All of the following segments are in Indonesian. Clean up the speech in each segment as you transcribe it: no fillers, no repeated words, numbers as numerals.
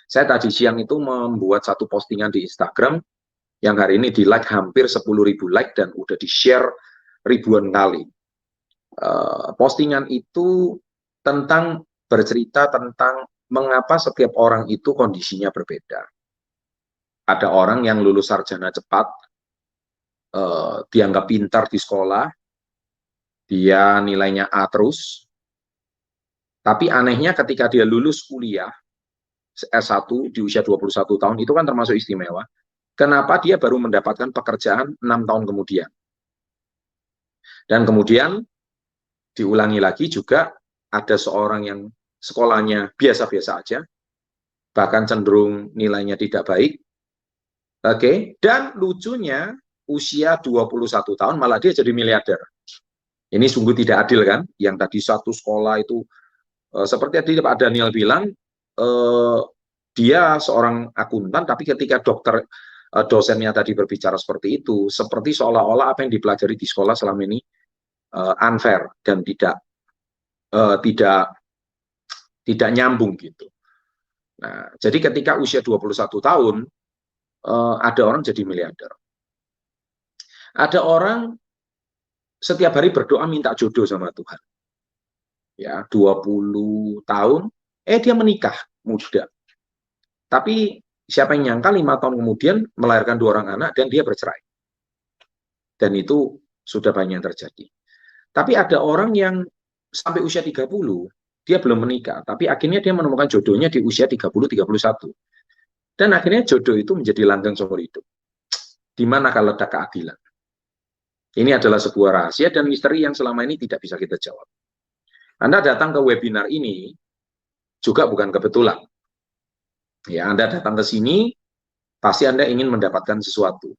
Saya tadi siang itu membuat satu postingan di Instagram yang hari ini di-like hampir 10.000 like dan udah di-share ribuan kali. Postingan itu bercerita tentang mengapa setiap orang itu kondisinya berbeda. Ada orang yang lulus sarjana cepat, dianggap pintar di sekolah, dia nilainya A terus, tapi anehnya ketika dia lulus kuliah, S1 di usia 21 tahun, itu kan termasuk istimewa. Kenapa dia baru mendapatkan pekerjaan 6 tahun kemudian? Dan kemudian diulangi lagi juga ada seorang yang sekolahnya biasa-biasa aja, bahkan cenderung nilainya tidak baik. Oke, dan lucunya usia 21 tahun malah dia jadi miliarder. Ini sungguh tidak adil kan? Yang tadi satu sekolah itu seperti tadi Pak Daniel bilang, dia seorang akuntan, tapi ketika dosennya tadi berbicara seperti itu, seperti seolah-olah apa yang dipelajari di sekolah selama ini unfair dan tidak nyambung gitu. Nah, jadi ketika usia 21 tahun, ada orang jadi miliarder. Ada orang setiap hari berdoa minta jodoh sama Tuhan. Ya, 20 tahun, dia menikah muda. Tapi siapa yang nyangka 5 tahun kemudian melahirkan 2 orang anak dan dia bercerai. Dan itu sudah banyak yang terjadi. Tapi ada orang yang sampai usia 30, dia belum menikah, tapi akhirnya dia menemukan jodohnya di usia 30-31. Dan akhirnya jodoh itu menjadi langgeng seumur hidup. Di mana letak keadilan? Ini adalah sebuah rahasia dan misteri yang selama ini tidak bisa kita jawab. Anda datang ke webinar ini juga bukan kebetulan. Ya, Anda datang ke sini, pasti Anda ingin mendapatkan sesuatu.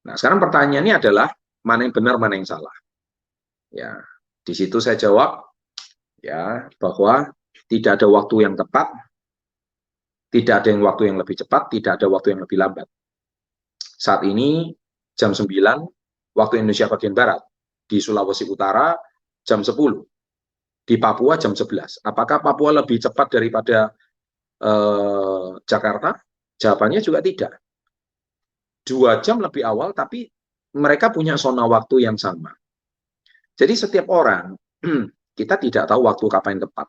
Nah, sekarang pertanyaannya adalah, mana yang benar, mana yang salah? Ya, di situ saya jawab, ya, bahwa tidak ada waktu yang tepat, tidak ada waktu yang lebih cepat, tidak ada waktu yang lebih lambat. Saat ini, jam 9, waktu Indonesia bagian Barat. Di Sulawesi Utara, jam 10. Di Papua, jam 11. Apakah Papua lebih cepat daripada Jakarta? Jawabannya juga tidak. 2 jam lebih awal, tapi mereka punya zona waktu yang sama. Jadi setiap orang, kita tidak tahu waktu kapan yang tepat.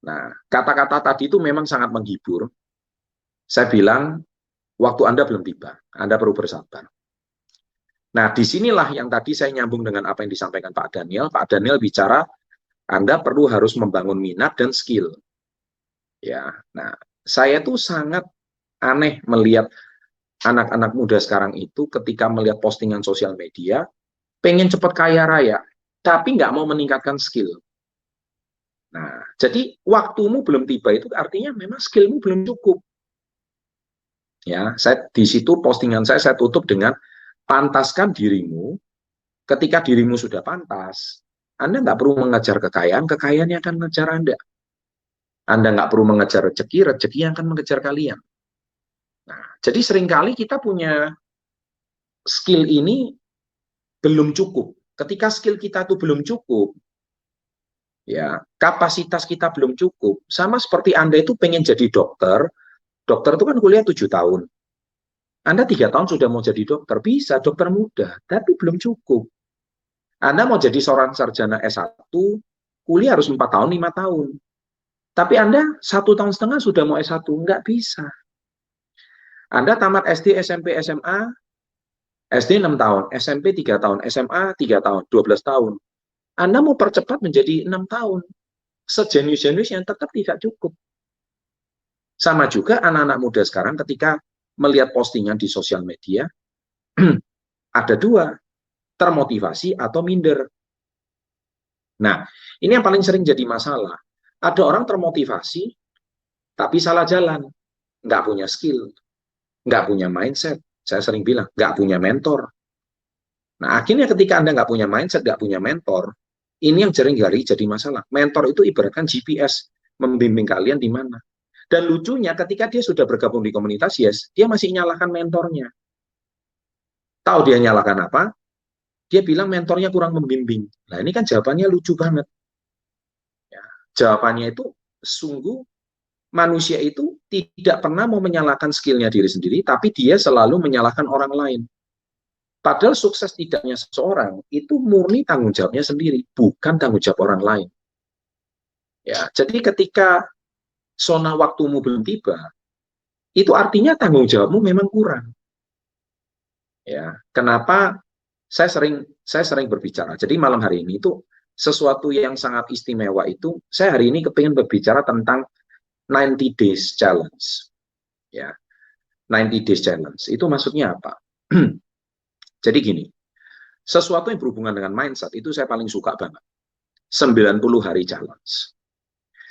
Nah, kata-kata tadi itu memang sangat menghibur. Saya bilang, waktu Anda belum tiba, Anda perlu bersabar. Nah, disinilah yang tadi saya nyambung dengan apa yang disampaikan Pak Daniel. Pak Daniel bicara, Anda perlu harus membangun minat dan skill. Ya, nah, saya tuh sangat aneh melihat anak-anak muda sekarang itu ketika melihat postingan sosial media, pengen cepat kaya raya, tapi nggak mau meningkatkan skill. Nah, jadi waktumu belum tiba itu artinya memang skillmu belum cukup. Ya, di situ postingan saya tutup dengan pantaskan dirimu. Ketika dirimu sudah pantas, Anda nggak perlu mengejar kekayaan, kekayaan yang akan mengejar Anda. Anda nggak perlu mengejar rezeki, rezeki yang akan mengejar kalian. Nah, jadi seringkali kita punya skill ini belum cukup. Ketika skill kita itu belum cukup, ya kapasitas kita belum cukup. Sama seperti Anda itu pengen jadi dokter, dokter itu kan kuliah 7 tahun. Anda 3 tahun sudah mau jadi dokter, bisa dokter muda, tapi belum cukup. Anda mau jadi seorang sarjana S1, kuliah harus 4 tahun, 5 tahun. Tapi Anda 1 tahun setengah sudah mau S1, nggak bisa. Anda tamat SD, SMP, SMA, SD 6 tahun, SMP 3 tahun, SMA 3 tahun, 12 tahun. Anda mau percepat menjadi 6 tahun. Sejenius-jenius yang tetap tidak cukup. Sama juga anak-anak muda sekarang ketika melihat postingan di sosial media, ada 2, termotivasi atau minder. Nah, ini yang paling sering jadi masalah. Ada orang termotivasi, tapi salah jalan. Nggak punya skill, nggak punya mindset. Saya sering bilang, nggak punya mentor. Nah, akhirnya ketika Anda nggak punya mindset, nggak punya mentor, ini yang sering jadi masalah. Mentor itu ibaratkan GPS, membimbing kalian di mana. Dan lucunya ketika dia sudah bergabung di komunitas Yes, dia masih nyalahkan mentornya. Tahu dia nyalahkan apa? Dia bilang mentornya kurang membimbing. Nah, ini kan jawabannya lucu banget. Ya, jawabannya itu sungguh manusia itu tidak pernah mau menyalahkan skillnya diri sendiri, tapi dia selalu menyalahkan orang lain. Padahal sukses tidaknya seseorang itu murni tanggung jawabnya sendiri, bukan tanggung jawab orang lain. Ya, jadi ketika zona waktumu belum tiba, itu artinya tanggung jawabmu memang kurang. Ya, kenapa saya sering berbicara. Jadi malam hari ini itu sesuatu yang sangat istimewa itu, saya hari ini kepingin berbicara tentang 90 days challenge. Ya, 90 days challenge. Itu maksudnya apa? Jadi gini, sesuatu yang berhubungan dengan mindset itu saya paling suka banget. 90 hari challenge.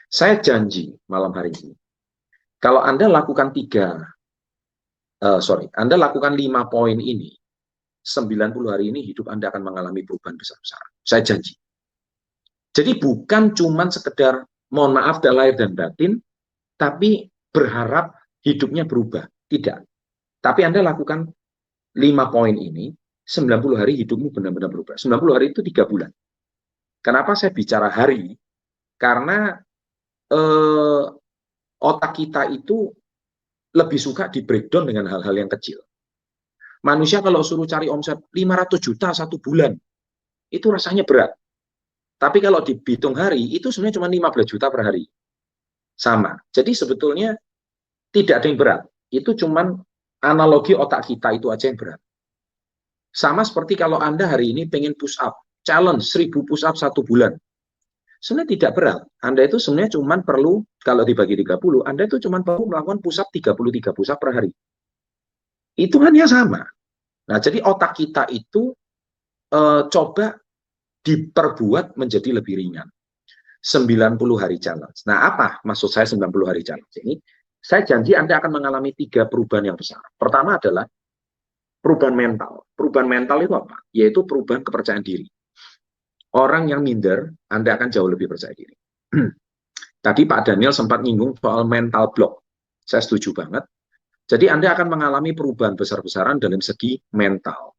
Saya janji malam hari ini, kalau Anda lakukan Anda lakukan 5 poin ini, 90 hari ini hidup Anda akan mengalami perubahan besar-besaran. Saya janji. Jadi bukan cuma sekedar mohon maaf dan lahir dan batin, tapi berharap hidupnya berubah. Tidak. Tapi Anda lakukan 5 poin ini, 90 hari hidupmu benar-benar berubah. 90 hari itu 3 bulan. Kenapa saya bicara hari? Karena otak kita itu lebih suka di breakdown dengan hal-hal yang kecil. Manusia kalau suruh cari omset 500 juta satu bulan, itu rasanya berat. Tapi kalau dihitung hari, itu sebenarnya cuma 15 juta per hari. Sama. Jadi sebetulnya tidak ada yang berat. Itu cuma analogi otak kita itu aja yang berat. Sama seperti kalau Anda hari ini pengen push up, challenge 1000 push up satu bulan. Sebenarnya tidak berat. Anda itu sebenarnya cuma perlu, kalau dibagi 30, Anda itu cuma perlu melakukan push up 33 push up per hari. Hitungannya sama. Nah, jadi otak kita itu coba diperbuat menjadi lebih ringan. 90 hari challenge. Nah, apa maksud saya 90 hari challenge ini? Saya janji Anda akan mengalami 3 perubahan yang besar. Pertama adalah perubahan mental. Perubahan mental itu apa? Yaitu perubahan kepercayaan diri. Orang yang minder, Anda akan jauh lebih percaya diri. Tadi Pak Daniel sempat nyinggung soal mental block. Saya setuju banget. Jadi Anda akan mengalami perubahan besar-besaran dalam segi mental.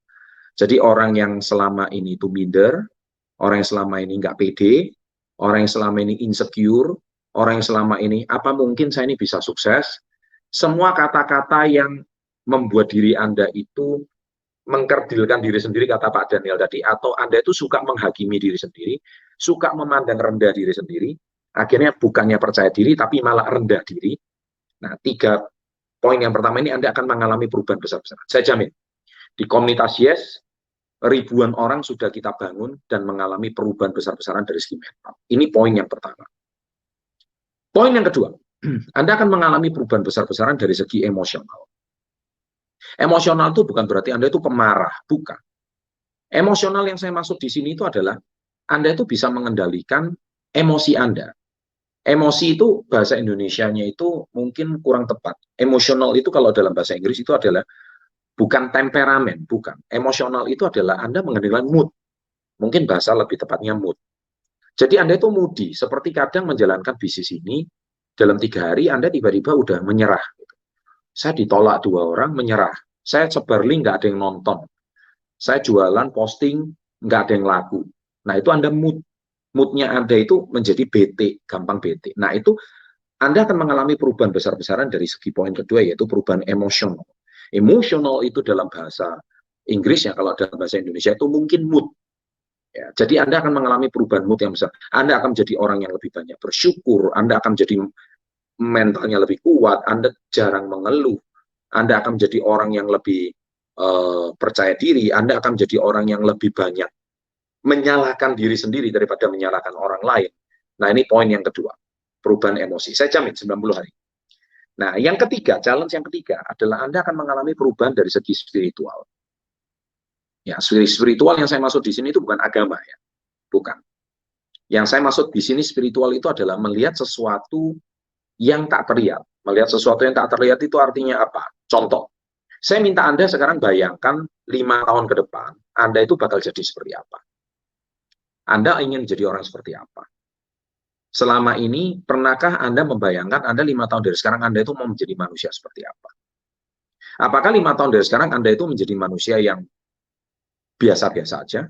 Jadi orang yang selama ini itu minder, orang yang selama ini nggak pede, orang yang selama ini insecure, orang yang selama ini apa mungkin saya ini bisa sukses, semua kata-kata yang membuat diri Anda itu mengkerdilkan diri sendiri, kata Pak Daniel tadi, atau Anda itu suka menghakimi diri sendiri, suka memandang rendah diri sendiri, akhirnya bukannya percaya diri, tapi malah rendah diri. Nah, 3 poin yang pertama ini Anda akan mengalami perubahan besar-besaran. Saya jamin. Di komunitas Yes, ribuan orang sudah kita bangun dan mengalami perubahan besar-besaran dari segi mental. Ini poin yang pertama. Poin yang kedua, Anda akan mengalami perubahan besar-besaran dari segi emosional. Emosional itu bukan berarti Anda itu pemarah, bukan. Emosional yang saya maksud di sini itu adalah Anda itu bisa mengendalikan emosi Anda. Emosi itu bahasa Indonesianya itu mungkin kurang tepat. Emosional itu kalau dalam bahasa Inggris itu adalah bukan temperamen, bukan. Emosional itu adalah Anda mengendalikan mood. Mungkin bahasa lebih tepatnya mood. Jadi Anda itu moody, seperti kadang menjalankan bisnis ini, dalam 3 hari Anda tiba-tiba udah menyerah. Saya ditolak 2 orang, menyerah. Saya sebar link, nggak ada yang nonton. Saya jualan, posting, nggak ada yang laku. Nah, itu Anda mood. Moodnya Anda itu menjadi bete, gampang bete. Nah, itu Anda akan mengalami perubahan besar-besaran dari segi poin kedua, yaitu perubahan emosional. Emosional itu dalam bahasa Inggris, ya kalau dalam bahasa Indonesia itu mungkin mood. Ya, jadi Anda akan mengalami perubahan mood yang besar. Anda akan menjadi orang yang lebih banyak bersyukur, Anda akan menjadi mentalnya lebih kuat, Anda jarang mengeluh, Anda akan menjadi orang yang lebih percaya diri, Anda akan menjadi orang yang lebih banyak menyalahkan diri sendiri daripada menyalahkan orang lain. Nah, ini poin yang kedua, perubahan emosi. Saya jamin 90 hari. Nah, yang ketiga, challenge yang ketiga adalah Anda akan mengalami perubahan dari segi spiritual. Ya, spiritual yang saya maksud di sini itu bukan agama ya, bukan. Yang saya maksud di sini spiritual itu adalah melihat sesuatu yang tak terlihat. Melihat sesuatu yang tak terlihat itu artinya apa? Contoh, saya minta Anda sekarang bayangkan 5 tahun ke depan, Anda itu bakal jadi seperti apa? Anda ingin jadi orang seperti apa? Selama ini, pernahkah Anda membayangkan Anda 5 tahun dari sekarang Anda itu mau menjadi manusia seperti apa? Apakah 5 tahun dari sekarang Anda itu menjadi manusia yang biasa-biasa aja?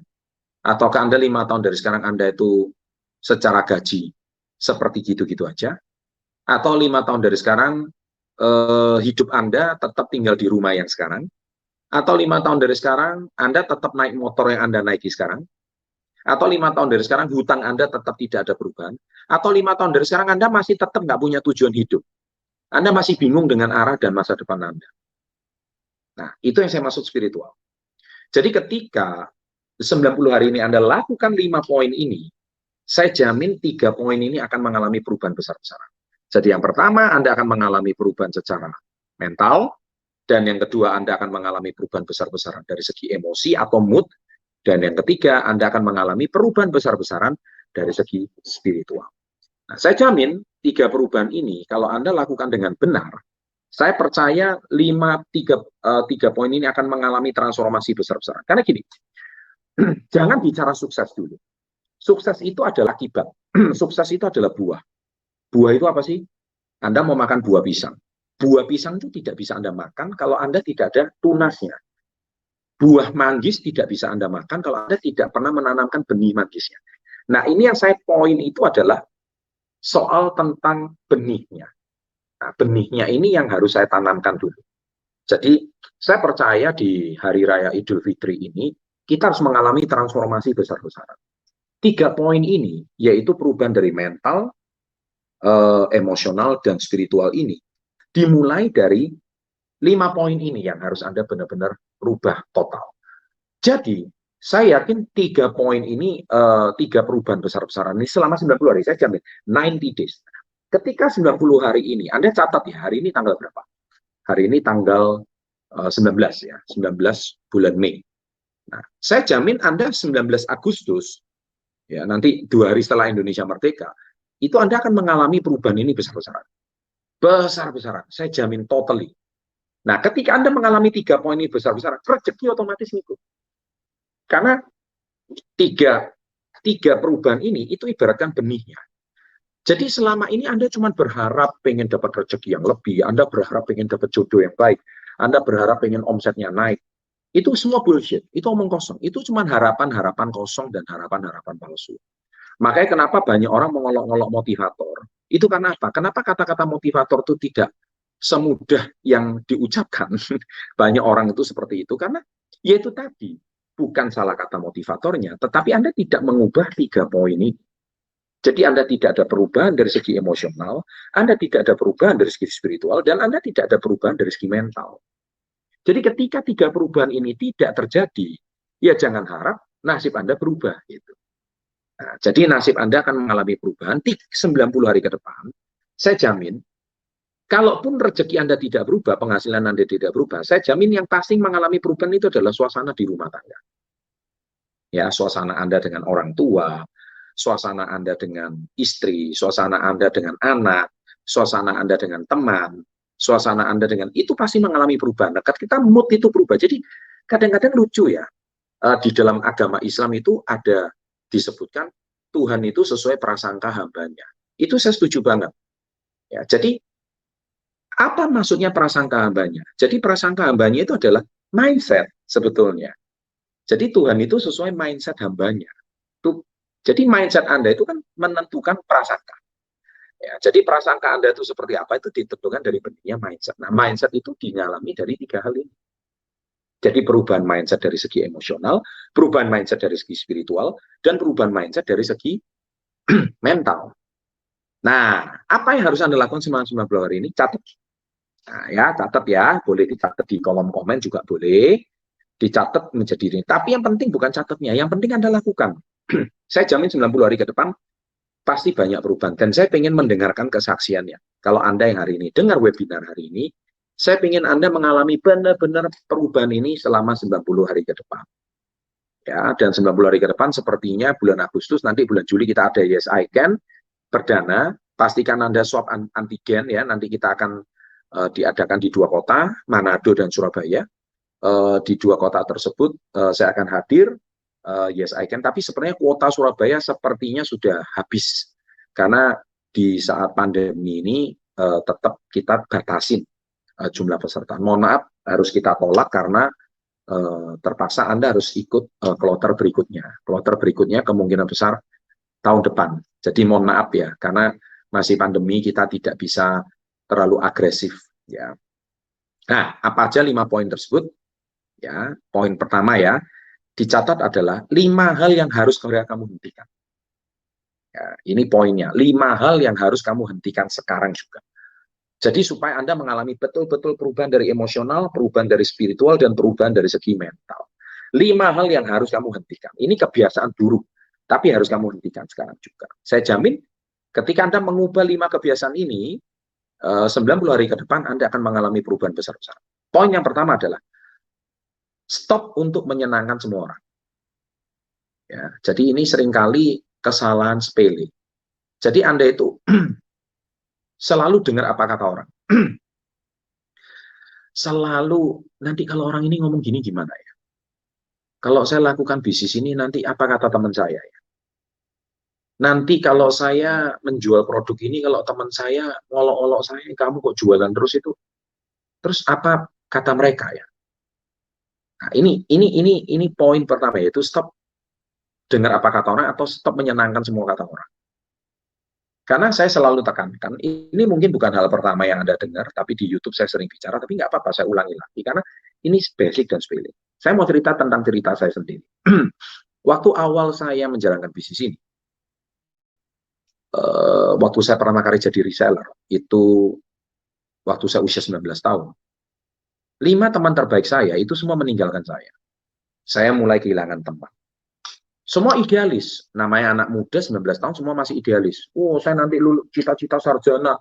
Ataukah Anda 5 tahun dari sekarang Anda itu secara gaji seperti gitu-gitu aja? Atau 5 tahun dari sekarang, hidup Anda tetap tinggal di rumah yang sekarang? Atau 5 tahun dari sekarang, Anda tetap naik motor yang Anda naiki sekarang? Atau 5 tahun dari sekarang, hutang Anda tetap tidak ada perubahan? Atau 5 tahun dari sekarang, Anda masih tetap nggak punya tujuan hidup? Anda masih bingung dengan arah dan masa depan Anda? Nah, itu yang saya maksud spiritual. Jadi ketika 90 hari ini Anda lakukan 5 poin ini, saya jamin 3 poin ini akan mengalami perubahan besar-besaran. Jadi yang pertama, Anda akan mengalami perubahan secara mental, dan yang kedua, Anda akan mengalami perubahan besar-besaran dari segi emosi atau mood, dan yang ketiga, Anda akan mengalami perubahan besar-besaran dari segi spiritual. Nah, saya jamin 3 perubahan ini, kalau Anda lakukan dengan benar, saya percaya 3 poin ini akan mengalami transformasi besar-besaran. Karena gini, jangan bicara sukses dulu. Sukses itu adalah akibat. Sukses itu adalah buah. Buah itu apa sih? Anda mau makan buah pisang. Buah pisang itu tidak bisa Anda makan kalau Anda tidak ada tunasnya. Buah manggis tidak bisa Anda makan kalau Anda tidak pernah menanamkan benih manggisnya. Nah, ini yang saya poin itu adalah soal tentang benihnya. Nah, benihnya ini yang harus saya tanamkan dulu. Jadi, saya percaya di Hari Raya Idul Fitri ini, kita harus mengalami transformasi besar-besaran. 3 poin ini, yaitu perubahan dari mental, emosional, dan spiritual ini, dimulai dari 5 poin ini yang harus Anda benar-benar rubah total. Jadi, saya yakin 3 poin ini, 3 perubahan besar-besaran ini selama 90 hari, saya jamin, 90 days. Ketika 90 hari ini, Anda catat ya, hari ini tanggal berapa? Hari ini tanggal 19 ya, 19 bulan Mei. Nah, saya jamin Anda 19 Agustus, ya nanti 2 hari setelah Indonesia merdeka, itu Anda akan mengalami perubahan ini besar-besaran. Besar-besaran, saya jamin totally. Nah, ketika Anda mengalami 3 poin ini besar-besaran, rezeki otomatis ngikut. Karena tiga perubahan ini itu ibaratkan benihnya. Jadi selama ini Anda cuma berharap pengen dapat rezeki yang lebih, Anda berharap pengen dapat jodoh yang baik, Anda berharap pengen omsetnya naik. Itu semua bullshit, itu omong kosong. Itu cuma harapan-harapan kosong dan harapan-harapan palsu. Makanya kenapa banyak orang mengolok-olok motivator. Itu karena apa? Kenapa kata-kata motivator itu tidak semudah yang diucapkan? Banyak orang itu seperti itu. Karena ya itu tadi, bukan salah kata motivatornya, tetapi Anda tidak mengubah 3 poin ini. Jadi Anda tidak ada perubahan dari segi emosional, Anda tidak ada perubahan dari segi spiritual, dan Anda tidak ada perubahan dari segi mental. Jadi ketika 3 perubahan ini tidak terjadi, ya jangan harap nasib Anda berubah. Gitu. Nah, jadi nasib Anda akan mengalami perubahan 90 hari ke depan. Saya jamin, kalaupun rezeki Anda tidak berubah, penghasilan Anda tidak berubah, saya jamin yang pasti mengalami perubahan itu adalah suasana di rumah tangga. Ya, suasana Anda dengan orang tua, suasana Anda dengan istri, suasana Anda dengan anak, suasana Anda dengan teman, suasana Anda dengan itu pasti mengalami perubahan. Nah, kita mood itu berubah. Jadi kadang-kadang lucu ya, di dalam agama Islam itu ada disebutkan Tuhan itu sesuai prasangka hambanya. Itu saya setuju banget. Ya, jadi apa maksudnya prasangka hambanya? Jadi prasangka hambanya itu adalah mindset sebetulnya. Jadi Tuhan itu sesuai mindset hambanya. Jadi mindset Anda itu kan menentukan prasangka. Ya, jadi prasangka Anda itu seperti apa itu ditentukan dari bentuknya mindset. Nah, mindset itu dialami dari 3 hal ini. Jadi perubahan mindset dari segi emosional, perubahan mindset dari segi spiritual, dan perubahan mindset dari segi mental. Nah, apa yang harus Anda lakukan selama 90 hari ini? Catat. Nah, ya, catat ya. Boleh dicatat di kolom komen juga boleh. Dicatat menjadi ini. Tapi yang penting bukan catatnya. Yang penting Anda lakukan. Saya jamin 90 hari ke depan pasti banyak perubahan. Dan saya ingin mendengarkan kesaksiannya. Kalau Anda yang hari ini dengar webinar hari ini, saya ingin Anda mengalami benar-benar perubahan ini selama 90 hari ke depan. Ya, dan 90 hari ke depan sepertinya bulan Agustus, nanti bulan Juli kita ada Yes I Can perdana. Pastikan Anda swab antigen ya, nanti kita akan diadakan di 2 kota, Manado dan Surabaya. Di 2 kota tersebut saya akan hadir, Yes I Can, tapi sebenarnya kuota Surabaya sepertinya sudah habis, karena di saat pandemi ini tetap kita batasin jumlah peserta. Mohon maaf, harus kita tolak karena terpaksa Anda harus ikut kloter berikutnya. Kloter berikutnya kemungkinan besar tahun depan. Jadi mohon maaf ya, karena masih pandemi, kita tidak bisa terlalu agresif. Ya. Nah, apa aja 5 poin tersebut? Ya, poin pertama ya, dicatat adalah 5 hal yang harus kamu hentikan. Ya, ini poinnya, 5 hal yang harus kamu hentikan sekarang juga. Jadi supaya Anda mengalami betul-betul perubahan dari emosional, perubahan dari spiritual, dan perubahan dari segi mental. 5 hal yang harus kamu hentikan. Ini kebiasaan buruk, tapi harus kamu hentikan sekarang juga. Saya jamin ketika Anda mengubah 5 kebiasaan ini, 90 hari ke depan Anda akan mengalami perubahan besar-besar. Poin yang pertama adalah stop untuk menyenangkan semua orang. Ya, jadi ini seringkali kesalahan sepele. Jadi Anda itu selalu dengar apa kata orang. Selalu, nanti kalau orang ini ngomong gini gimana ya? Kalau saya lakukan bisnis ini, nanti apa kata teman saya ya? Nanti kalau saya menjual produk ini, kalau teman saya ngolok-olok saya, kamu kok jualan terus itu? Terus apa kata mereka ya? Nah, ini poin pertama, yaitu stop dengar apa kata orang atau stop menyenangkan semua kata orang. Karena saya selalu tekankan, ini mungkin bukan hal pertama yang Anda dengar, tapi di YouTube saya sering bicara, tapi nggak apa-apa, saya ulangi lagi. Karena ini basic dan sepele. Saya mau cerita tentang cerita saya sendiri. Waktu awal saya menjalankan bisnis ini, waktu saya pertama kali jadi reseller, itu waktu saya usia 19 tahun. 5 teman terbaik saya, itu semua meninggalkan saya. Saya mulai kehilangan teman. Semua idealis, namanya anak muda 19 tahun semua masih idealis. Oh, saya nanti lulus cita-cita sarjana,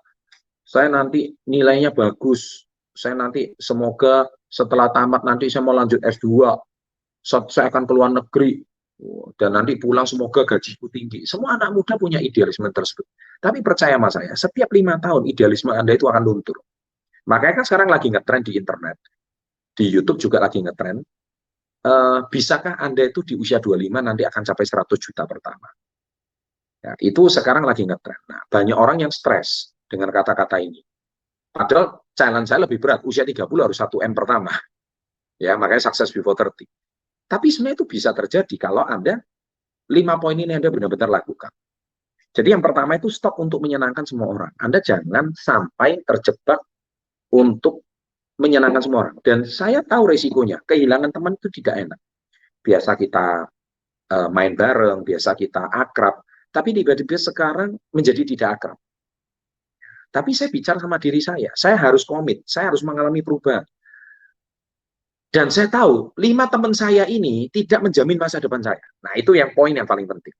saya nanti nilainya bagus, saya nanti semoga setelah tamat nanti saya mau lanjut S2, saya akan ke luar negeri, dan nanti pulang semoga gajiku tinggi. Semua anak muda punya idealisme tersebut. Tapi percaya sama saya, setiap 5 tahun idealisme Anda itu akan luntur. Makanya kan sekarang lagi ngetrend di internet, di YouTube juga lagi ngetrend. Bisakah Anda itu di usia 25 nanti akan capai 100 juta pertama? Ya, itu sekarang lagi ngetrend. Nah, banyak orang yang stres dengan kata-kata ini. Padahal challenge saya lebih berat, usia 30 harus 1M pertama. Ya, makanya success before 30. Tapi sebenarnya itu bisa terjadi kalau Anda 5 poin ini Anda benar-benar lakukan. Jadi yang pertama itu stop untuk menyenangkan semua orang. Anda jangan sampai terjebak untuk menyenangkan semua orang. Dan saya tahu resikonya, kehilangan teman itu tidak enak. Biasa kita main bareng, biasa kita akrab, tapi tiba-tiba sekarang menjadi tidak akrab. Tapi saya bicara sama diri saya harus komit, saya harus mengalami perubahan. Dan saya tahu, 5 teman saya ini tidak menjamin masa depan saya. Nah, itu yang poin yang paling penting.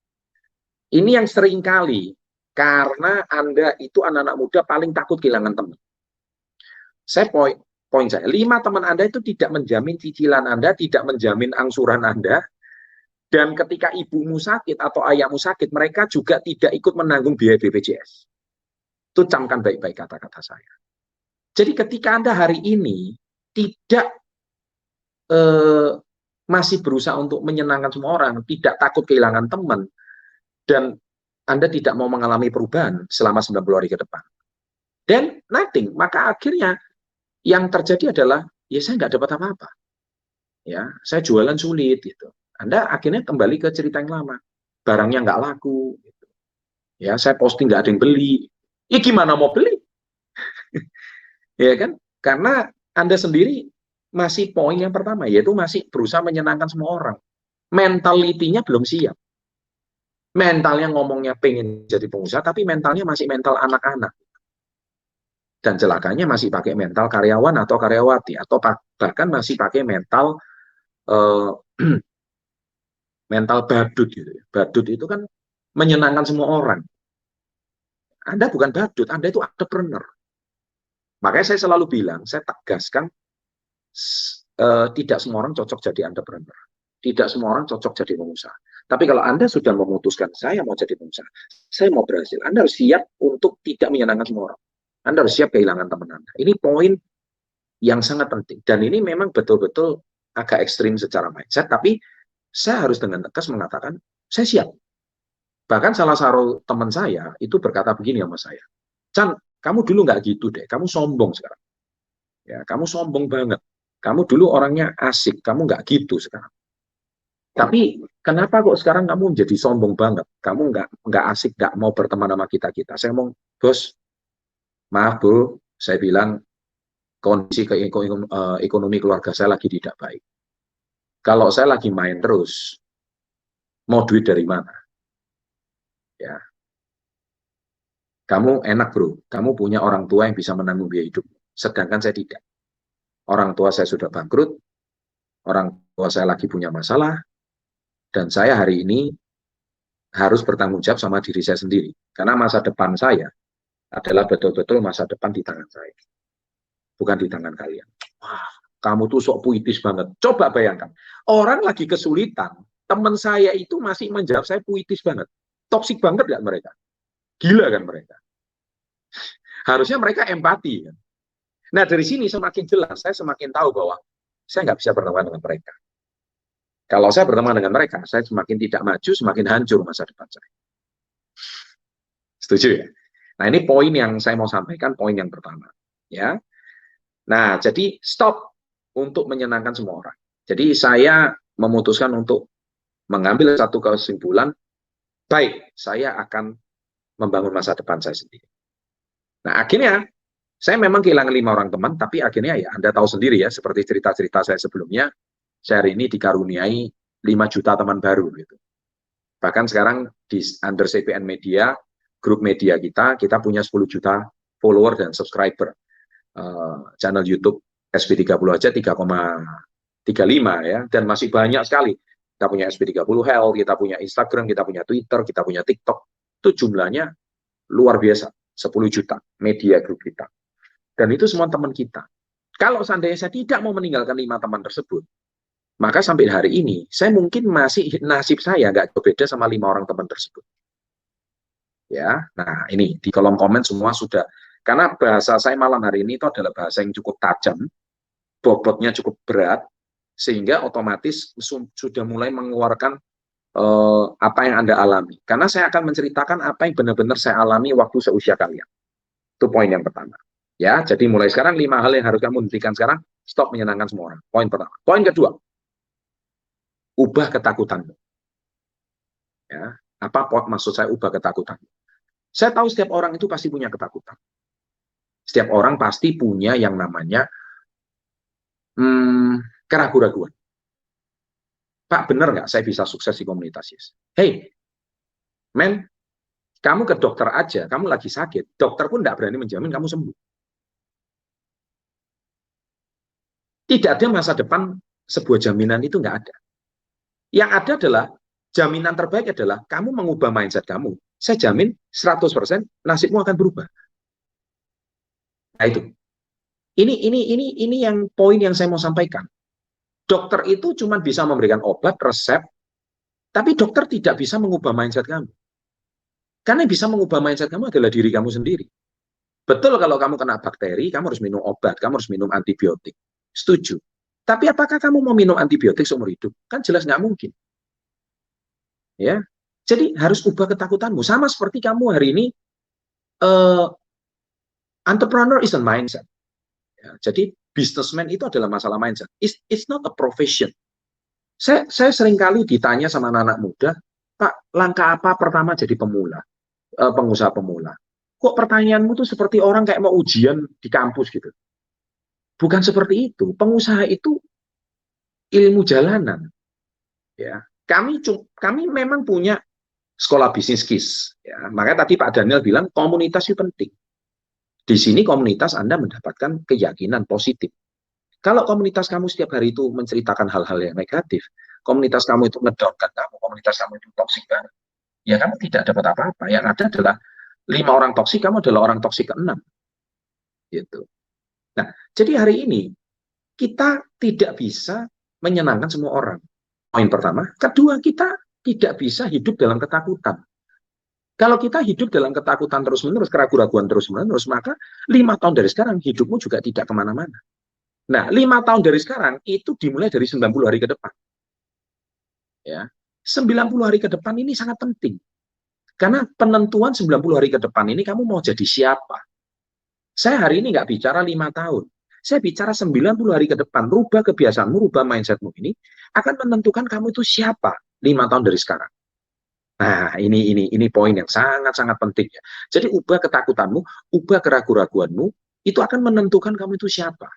Ini yang sering kali, karena Anda itu anak-anak muda paling takut kehilangan teman. Saya poin saya, 5 teman Anda itu tidak menjamin cicilan Anda, tidak menjamin angsuran Anda, dan ketika ibumu sakit atau ayahmu sakit, mereka juga tidak ikut menanggung biaya BPJS. Itu camkan baik-baik kata-kata saya. Jadi ketika Anda hari ini tidak masih berusaha untuk menyenangkan semua orang, tidak takut kehilangan teman, dan Anda tidak mau mengalami perubahan selama 90 hari ke depan, dan nothing, maka akhirnya yang terjadi adalah, ya saya nggak dapat apa-apa. Ya, saya jualan sulit, gitu. Anda akhirnya kembali ke cerita yang lama. Barangnya nggak laku. Gitu. Ya, saya posting nggak ada yang beli. Ya gimana mau beli? Ya kan? Karena Anda sendiri masih poin yang pertama, yaitu masih berusaha menyenangkan semua orang. Mentalitinya belum siap. Mentalnya ngomongnya pengen jadi pengusaha, tapi mentalnya masih mental anak-anak. Dan celakanya masih pakai mental karyawan atau karyawati, atau bahkan masih pakai mental mental badut gitu. Badut itu kan menyenangkan semua orang. Anda bukan badut, Anda itu entrepreneur. Makanya saya selalu bilang, saya tegaskan, tidak semua orang cocok jadi entrepreneur. Tidak semua orang cocok jadi pengusaha. Tapi kalau Anda sudah memutuskan, saya mau jadi pengusaha, saya mau berhasil, Anda harus siap untuk tidak menyenangkan semua orang. Anda harus siap kehilangan teman Anda. Ini poin yang sangat penting. Dan ini memang betul-betul agak ekstrim secara mindset, tapi saya harus dengan tegas mengatakan, saya siap. Bahkan salah satu teman saya itu berkata begini sama saya, Chan, kamu dulu nggak gitu deh, kamu sombong sekarang. Ya, kamu sombong banget. Kamu dulu orangnya asik, kamu nggak gitu sekarang. Tapi Kenapa kok sekarang kamu menjadi sombong banget? Kamu nggak asik, nggak mau berteman sama kita. Saya ngomong, bos, maaf bro, saya bilang kondisi ekonomi keluarga saya lagi tidak baik. Kalau saya lagi main terus, mau duit dari mana? Ya, kamu enak bro, kamu punya orang tua yang bisa menanggung biaya hidup, sedangkan saya tidak. Orang tua saya sudah bangkrut, orang tua saya lagi punya masalah, dan saya hari ini harus bertanggung jawab sama diri saya sendiri. Karena masa depan saya adalah betul-betul masa depan di tangan saya, bukan di tangan kalian. Wah, kamu tuh sok puitis banget. Coba bayangkan, orang lagi kesulitan, teman saya itu masih menjawab saya puitis banget. Toksik banget nggak mereka? Gila kan mereka? Harusnya mereka empati. Kan? Nah, dari sini semakin jelas, saya semakin tahu bahwa saya nggak bisa berteman dengan mereka. Kalau saya berteman dengan mereka, saya semakin tidak maju, semakin hancur masa depan saya. Setuju ya? Nah, ini poin yang saya mau sampaikan, poin yang pertama. Ya. Nah, jadi stop untuk menyenangkan semua orang. Jadi saya memutuskan untuk mengambil satu kesimpulan, baik, saya akan membangun masa depan saya sendiri. Nah, akhirnya saya memang kehilangan 5 orang teman, tapi akhirnya ya Anda tahu sendiri ya, seperti cerita-cerita saya sebelumnya, saya hari ini dikaruniai 5 juta teman baru gitu. Bahkan sekarang di under CPN Media, grup media kita punya 10 juta follower dan subscriber. Channel YouTube SP30 aja 3,35 ya, dan masih banyak sekali. Kita punya SP30 Health, kita punya Instagram, kita punya Twitter, kita punya TikTok. Itu jumlahnya luar biasa, 10 juta media grup kita. Dan itu semua teman kita. Kalau seandainya saya tidak mau meninggalkan 5 teman tersebut, maka sampai hari ini, saya mungkin masih nasib saya nggak beda sama 5 orang teman tersebut. Ya, nah ini di kolom komen semua sudah, karena bahasa saya malam hari ini itu adalah bahasa yang cukup tajam, bobotnya cukup berat, sehingga otomatis sudah mulai mengeluarkan apa yang Anda alami. Karena saya akan menceritakan apa yang benar-benar saya alami waktu seusia kalian. Itu poin yang pertama. Ya, jadi mulai sekarang 5 hal yang harus kamu hentikan sekarang, stop menyenangkan semua orang. Poin pertama. Poin kedua, ubah ketakutanmu. Ya, apa maksud saya ubah ketakutan? Saya tahu setiap orang itu pasti punya ketakutan. Setiap orang pasti punya yang namanya keraguan-raguan. Pak, benar nggak saya bisa sukses di komunitas YES? Hey, men, kamu ke dokter aja, kamu lagi sakit, dokter pun nggak berani menjamin kamu sembuh. Tidak ada masa depan sebuah jaminan, itu nggak ada. Yang ada adalah, jaminan terbaik adalah kamu mengubah mindset kamu. Saya jamin 100% nasibmu akan berubah. Nah itu. Ini yang poin yang saya mau sampaikan. Dokter itu cuma bisa memberikan obat, resep, tapi dokter tidak bisa mengubah mindset kamu. Karena yang bisa mengubah mindset kamu adalah diri kamu sendiri. Betul kalau kamu kena bakteri, kamu harus minum obat, kamu harus minum antibiotik. Setuju. Tapi apakah kamu mau minum antibiotik seumur hidup? Kan jelas nggak mungkin. Ya, jadi harus ubah ketakutanmu. Sama seperti kamu hari ini, entrepreneur is a mindset. Ya, jadi businessman itu adalah masalah mindset. It's not a profession. Saya sering kali ditanya sama anak-anak muda, Pak, langkah apa pertama jadi pengusaha pemula? Kok pertanyaanmu tuh seperti orang kayak mau ujian di kampus gitu? Bukan seperti itu. Pengusaha itu ilmu jalanan. Ya, kami memang punya sekolah bisnis KIS. Ya, makanya tadi Pak Daniel bilang komunitas itu penting. Di sini komunitas Anda mendapatkan keyakinan positif. Kalau komunitas kamu setiap hari itu menceritakan hal-hal yang negatif, komunitas kamu itu ngedownkan kamu, komunitas kamu itu toksik banget, ya kamu tidak dapat apa-apa. Yang ada adalah 5 orang toksik, kamu adalah orang toksik ke-6. Gitu. Nah, jadi hari ini kita tidak bisa menyenangkan semua orang. Poin pertama. Kedua, kita tidak bisa hidup dalam ketakutan. Kalau kita hidup dalam ketakutan terus-menerus, keraguan-raguan terus-menerus, maka 5 tahun dari sekarang hidupmu juga tidak kemana-mana. Nah, 5 tahun dari sekarang itu dimulai dari 90 hari ke depan. Ya, 90 hari ke depan ini sangat penting. Karena penentuan 90 hari ke depan ini kamu mau jadi siapa. Saya hari ini nggak bicara 5 tahun. Saya bicara 90 hari ke depan. Rubah kebiasaanmu, rubah mindsetmu ini akan menentukan kamu itu siapa. 5 tahun dari sekarang. Nah, ini poin yang sangat-sangat penting ya. Jadi ubah ketakutanmu, ubah keraguan-raguanmu, itu akan menentukan kamu itu siapa.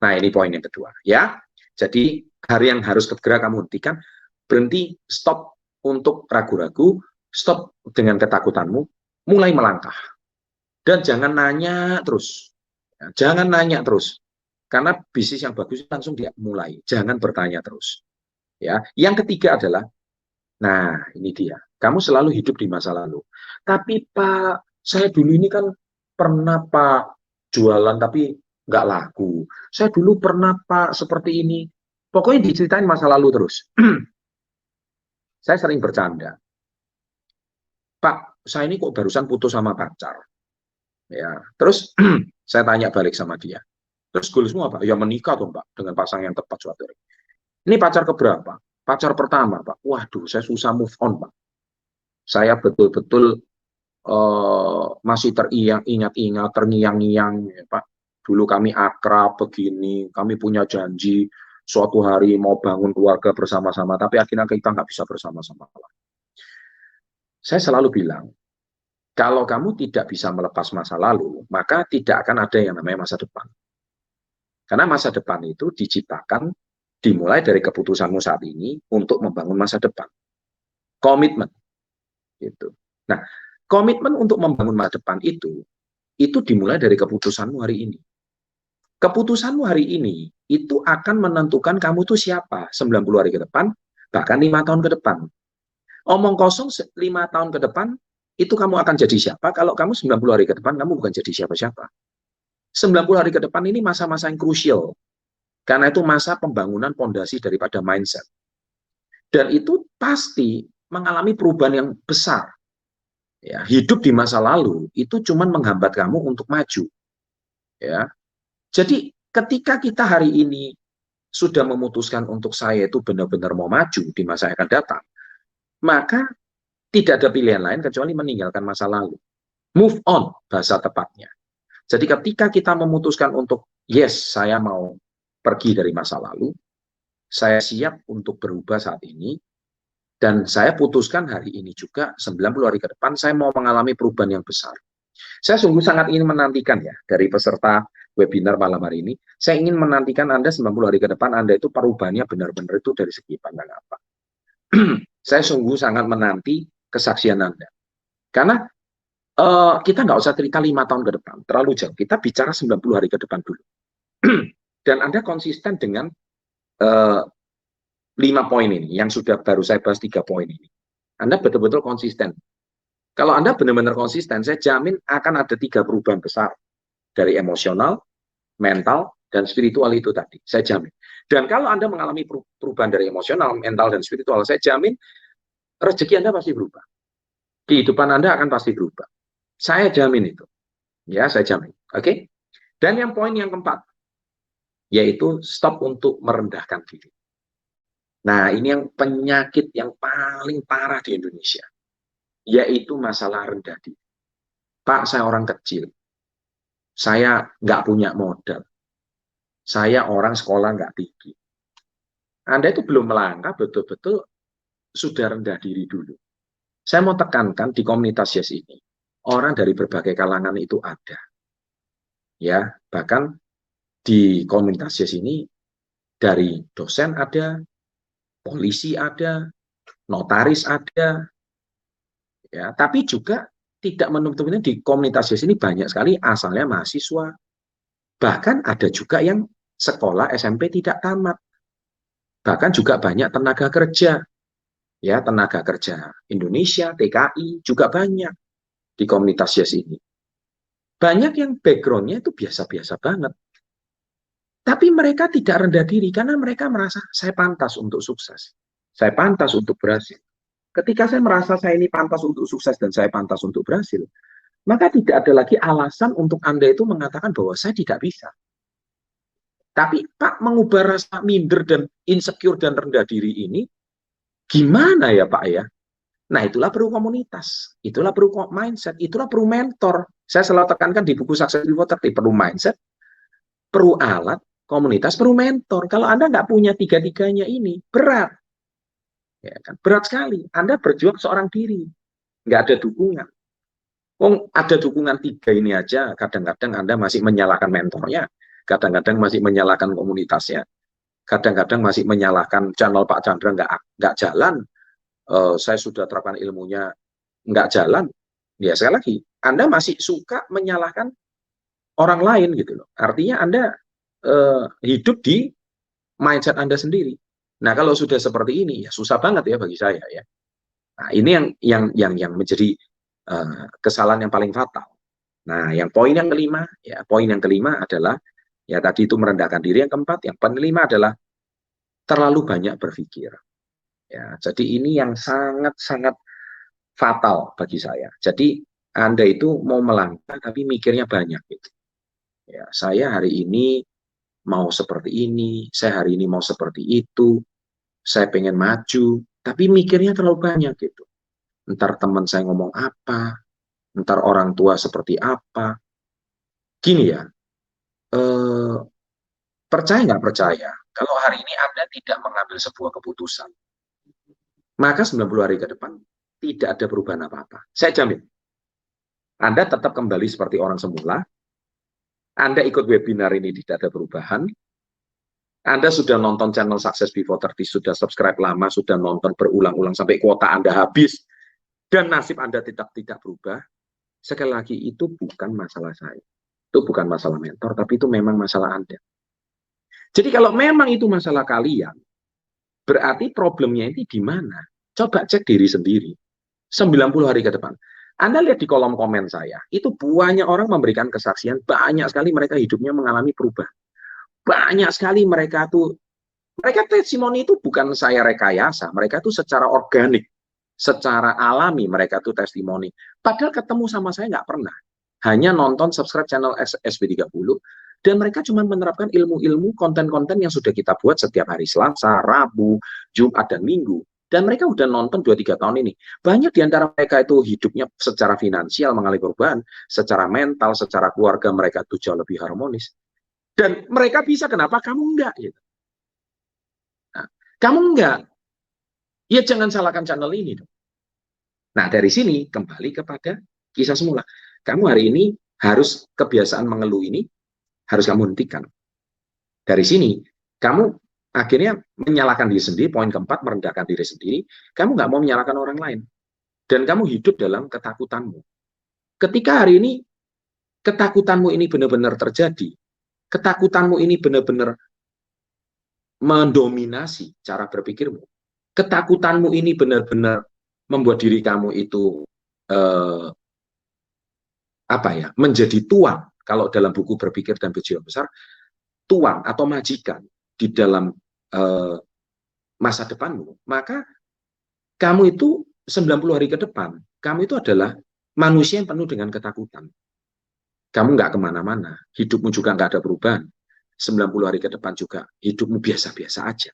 Nah, ini poin yang kedua ya. Jadi hari yang harus segera kamu hentikan, berhenti, stop untuk ragu-ragu, stop dengan ketakutanmu, mulai melangkah. Dan jangan nanya terus. Ya, jangan nanya terus. Karena bisnis yang bagus langsung dia mulai. Jangan bertanya terus. Ya, yang ketiga adalah, nah ini dia. Kamu selalu hidup di masa lalu. Tapi Pak, saya dulu ini kan pernah Pak jualan tapi nggak laku. Saya dulu pernah Pak seperti ini. Pokoknya diceritain masa lalu terus. Saya sering bercanda. Pak, saya ini kok barusan putus sama pacar. Ya, terus saya tanya balik sama dia. Terus goalsmu apa? Ya menikah tuh Pak dengan pasangan yang tepat suatu hari. Ini pacar keberapa? Pacar pertama Pak. Waduh, saya susah move on Pak. Saya betul-betul masih teringat-ingat, terngiang-ngiang ya Pak. Dulu kami akrab begini, kami punya janji suatu hari mau bangun keluarga bersama-sama, tapi akhirnya kita nggak bisa bersama-sama. Saya selalu bilang, kalau kamu tidak bisa melepas masa lalu, maka tidak akan ada yang namanya masa depan. Karena masa depan itu diciptakan, dimulai dari keputusanmu saat ini untuk membangun masa depan. Komitmen. Gitu. Nah, komitmen untuk membangun masa depan itu dimulai dari keputusanmu hari ini. Keputusanmu hari ini itu akan menentukan kamu itu siapa 90 hari ke depan, bahkan 5 tahun ke depan. Omong kosong 5 tahun ke depan, itu kamu akan jadi siapa, kalau kamu 90 hari ke depan, kamu bukan jadi siapa-siapa. 90 hari ke depan ini masa-masa yang krusial, karena itu masa pembangunan fondasi daripada mindset. Dan itu pasti mengalami perubahan yang besar. Ya, hidup di masa lalu itu cuma menghambat kamu untuk maju. Ya, jadi ketika kita hari ini sudah memutuskan untuk saya itu benar-benar mau maju di masa yang akan datang, maka tidak ada pilihan lain kecuali meninggalkan masa lalu. Move on, bahasa tepatnya. Jadi ketika kita memutuskan untuk, yes, saya mau pergi dari masa lalu, saya siap untuk berubah saat ini, dan saya putuskan hari ini juga, 90 hari ke depan, saya mau mengalami perubahan yang besar. Saya sungguh sangat ingin menantikan ya, dari peserta webinar malam hari ini, saya ingin menantikan Anda 90 hari ke depan, Anda itu perubahannya benar-benar itu dari segi pandang apa. Saya sungguh sangat menanti kesaksian Anda. Karena kita nggak usah cerita 5 tahun ke depan, terlalu jauh. Kita bicara 90 hari ke depan dulu. Dan Anda konsisten dengan 5 poin ini, yang sudah baru saya bahas 3 poin ini. Anda betul-betul konsisten. Kalau Anda benar-benar konsisten, saya jamin akan ada 3 perubahan besar. Dari emosional, mental, dan spiritual itu tadi. Saya jamin. Dan kalau Anda mengalami perubahan dari emosional, mental, dan spiritual, saya jamin rezeki Anda pasti berubah. Kehidupan Anda akan pasti berubah. Saya jamin itu. Ya, saya jamin. Oke? Dan yang poin yang keempat, yaitu stop untuk merendahkan diri. Nah, ini yang penyakit yang paling parah di Indonesia, yaitu masalah rendah diri. Pak, saya orang kecil. Saya nggak punya modal. Saya orang sekolah nggak tinggi. Anda itu belum melangkah, betul-betul sudah rendah diri dulu. Saya mau tekankan di komunitas Yes ini, orang dari berbagai kalangan itu ada. Ya, bahkan di komunitas Yes ini, dari dosen ada, polisi ada, notaris ada, ya, tapi juga tidak menutup di komunitas Yes ini banyak sekali asalnya mahasiswa. Bahkan ada juga yang sekolah SMP tidak tamat. Bahkan juga banyak tenaga kerja. Ya, tenaga kerja Indonesia, TKI juga banyak di komunitas Yes ini. Banyak yang background-nya itu biasa-biasa banget. Tapi mereka tidak rendah diri karena mereka merasa saya pantas untuk sukses. Saya pantas untuk berhasil. Ketika saya merasa saya ini pantas untuk sukses dan saya pantas untuk berhasil, maka tidak ada lagi alasan untuk Anda itu mengatakan bahwa saya tidak bisa. Tapi Pak, mengubah rasa minder dan insecure dan rendah diri ini, gimana ya Pak ya? Nah, itulah perlu komunitas, itulah perlu mindset, itulah perlu mentor. Saya selalu tekankan di buku Success Before 30, perlu mindset, perlu alat, komunitas, perlu mentor. Kalau Anda nggak punya tiga-tiganya ini, berat. Ya kan? Berat sekali. Anda berjuang seorang diri, nggak ada dukungan. Oh, ada dukungan 3 ini aja, kadang-kadang Anda masih menyalahkan mentornya, kadang-kadang masih menyalahkan komunitasnya, kadang-kadang masih menyalahkan channel Pak Chandra nggak jalan, saya sudah terapkan ilmunya nggak jalan. Ya sekali lagi, Anda masih suka menyalahkan orang lain gitu loh. Artinya Anda hidup di mindset Anda sendiri. Nah, kalau sudah seperti ini ya susah banget ya bagi saya ya. Nah, ini yang menjadi kesalahan yang paling fatal. Nah, poin yang kelima adalah ya tadi itu merendahkan diri. Yang keempat, yang kelima adalah terlalu banyak berpikir. Ya, jadi ini yang sangat-sangat fatal bagi saya. Jadi Anda itu mau melangkah tapi mikirnya banyak gitu. Ya, saya hari ini mau seperti ini, saya hari ini mau seperti itu, saya pengen maju, tapi mikirnya terlalu banyak gitu. Ntar teman saya ngomong apa, ntar orang tua seperti apa. Gini ya, eh, percaya nggak percaya, kalau hari ini Anda tidak mengambil sebuah keputusan, maka 90 hari ke depan tidak ada perubahan apa-apa. Saya jamin. Anda tetap kembali seperti orang semula, Anda ikut webinar ini tidak ada perubahan, Anda sudah nonton channel Success Before 30, sudah subscribe lama, sudah nonton berulang-ulang sampai kuota Anda habis, dan nasib Anda tidak berubah, sekali lagi itu bukan masalah saya. Itu bukan masalah mentor, tapi itu memang masalah Anda. Jadi kalau memang itu masalah kalian, berarti problemnya ini di mana? Coba cek diri sendiri. 90 hari ke depan. Anda lihat di kolom komen saya, itu banyak orang memberikan kesaksian, banyak sekali mereka hidupnya mengalami perubahan. Banyak sekali mereka testimoni itu bukan saya rekayasa, mereka itu secara organik, secara alami mereka itu testimoni. Padahal ketemu sama saya nggak pernah. Hanya nonton subscribe channel SB30, dan mereka cuma menerapkan ilmu-ilmu konten-konten yang sudah kita buat setiap hari Selasa, Rabu, Jumat, dan Minggu. Dan mereka udah nonton 2-3 tahun ini. Banyak di antara mereka itu hidupnya secara finansial mengalami perubahan, secara mental, secara keluarga mereka itu jauh lebih harmonis. Dan mereka bisa, kenapa kamu enggak? Gitu. Nah, kamu enggak, ya jangan salahkan channel ini dong. Nah, dari sini kembali kepada kisah semula. Kamu hari ini harus kebiasaan mengeluh ini harus kamu hentikan. Dari sini, kamu akhirnya menyalahkan diri sendiri, poin keempat, merendahkan diri sendiri, kamu nggak mau menyalahkan orang lain. Dan kamu hidup dalam ketakutanmu. Ketika hari ini, ketakutanmu ini benar-benar terjadi, ketakutanmu ini benar-benar mendominasi cara berpikirmu, ketakutanmu ini benar-benar membuat diri kamu itu menjadi tuan. Kalau dalam buku Berpikir dan Berjiwa Besar, tuan atau majikan di dalam masa depanmu, maka kamu itu 90 hari ke depan, kamu itu adalah manusia yang penuh dengan ketakutan. Kamu nggak kemana-mana, hidupmu juga nggak ada perubahan. 90 hari ke depan juga hidupmu biasa-biasa aja.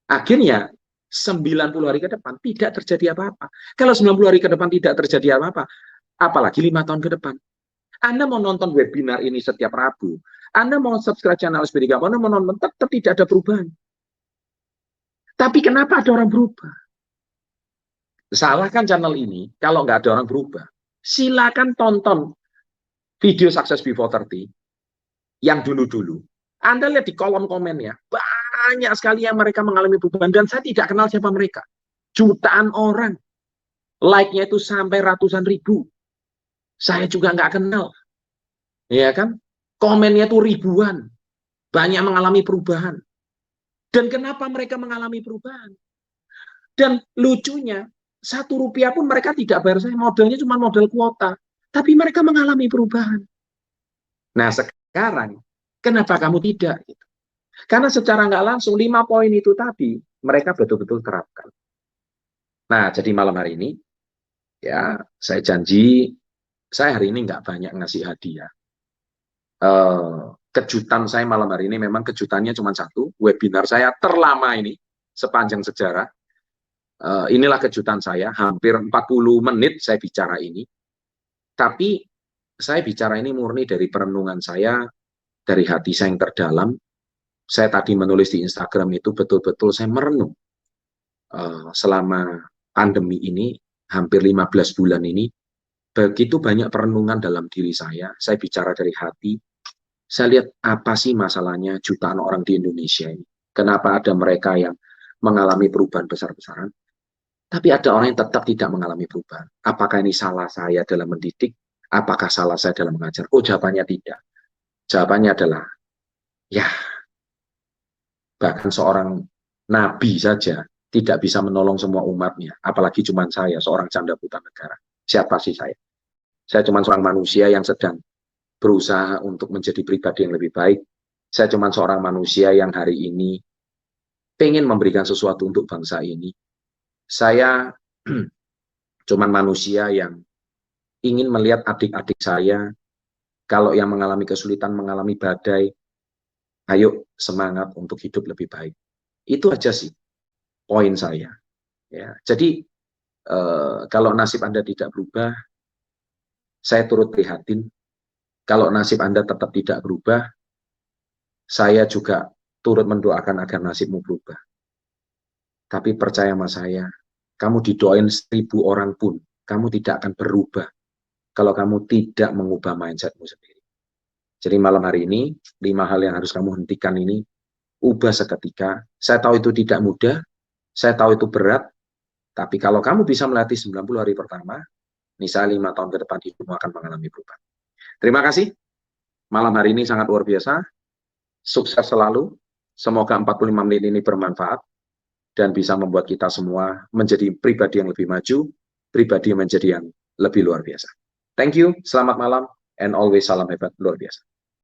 Akhirnya 90 hari ke depan tidak terjadi apa-apa. Kalau 90 hari ke depan tidak terjadi apa-apa, apalagi 5 tahun ke depan. Anda mau nonton webinar ini setiap Rabu, Anda mau subscribe channel SB30, Anda mau nonton, tetap tidak ada perubahan. Tapi kenapa ada orang berubah? Salahkan channel ini kalau nggak ada orang berubah. Silakan tonton video Success Before 30 yang dulu-dulu. Anda lihat di kolom komennya, banyak sekali yang mereka mengalami perubahan, dan saya tidak kenal siapa mereka. Jutaan orang. Like-nya itu sampai ratusan ribu. Saya juga nggak kenal. Ya kan? Komennya itu ribuan. Banyak mengalami perubahan. Dan kenapa mereka mengalami perubahan? Dan lucunya, 1 rupiah pun mereka tidak bayar saya. Modalnya cuma modal kuota. Tapi mereka mengalami perubahan. Nah sekarang, kenapa kamu tidak? Karena secara nggak langsung 5 poin itu tadi, mereka betul-betul terapkan. Nah jadi malam hari ini, ya saya janji, saya hari ini nggak banyak ngasih hadiah. Kejutan saya malam hari ini memang kejutannya cuma satu, webinar saya terlama ini sepanjang sejarah. Inilah kejutan saya, hampir 40 menit saya bicara ini. Tapi saya bicara ini murni dari perenungan saya, dari hati saya yang terdalam. Saya tadi menulis di Instagram itu betul-betul saya merenung. selama pandemi ini, hampir 15 bulan ini, begitu banyak perenungan dalam diri saya bicara dari hati, saya lihat apa sih masalahnya jutaan orang di Indonesia ini. Kenapa ada mereka yang mengalami perubahan besar-besaran, tapi ada orang yang tetap tidak mengalami perubahan. Apakah ini salah saya dalam mendidik? Apakah salah saya dalam mengajar? Oh, jawabannya tidak. Jawabannya adalah, ya, bahkan seorang nabi saja tidak bisa menolong semua umatnya. Apalagi cuma saya, seorang janda buta negara. Siapa sih saya? Saya cuma seorang manusia yang sedang berusaha untuk menjadi pribadi yang lebih baik. Saya cuma seorang manusia yang hari ini pengen memberikan sesuatu untuk bangsa ini. Saya cuma manusia yang ingin melihat adik-adik saya, kalau yang mengalami kesulitan, mengalami badai, ayo semangat untuk hidup lebih baik. Itu aja sih poin saya. Ya, jadi kalau nasib Anda tidak berubah, saya turut prihatin. Kalau nasib Anda tetap tidak berubah, saya juga turut mendoakan agar nasibmu berubah. Tapi percaya sama saya, kamu didoain 1000 orang pun, kamu tidak akan berubah kalau kamu tidak mengubah mindsetmu sendiri. Jadi malam hari ini, 5 hal yang harus kamu hentikan ini, ubah seketika. Saya tahu itu tidak mudah, saya tahu itu berat, tapi kalau kamu bisa melatih 90 hari pertama, misalnya 5 tahun ke depan hidupmu akan mengalami perubahan. Terima kasih. Malam hari ini sangat luar biasa. Sukses selalu. Semoga 45 menit ini bermanfaat dan bisa membuat kita semua menjadi pribadi yang lebih maju, pribadi yang menjadi yang lebih luar biasa. Thank you, selamat malam, and always salam hebat luar biasa.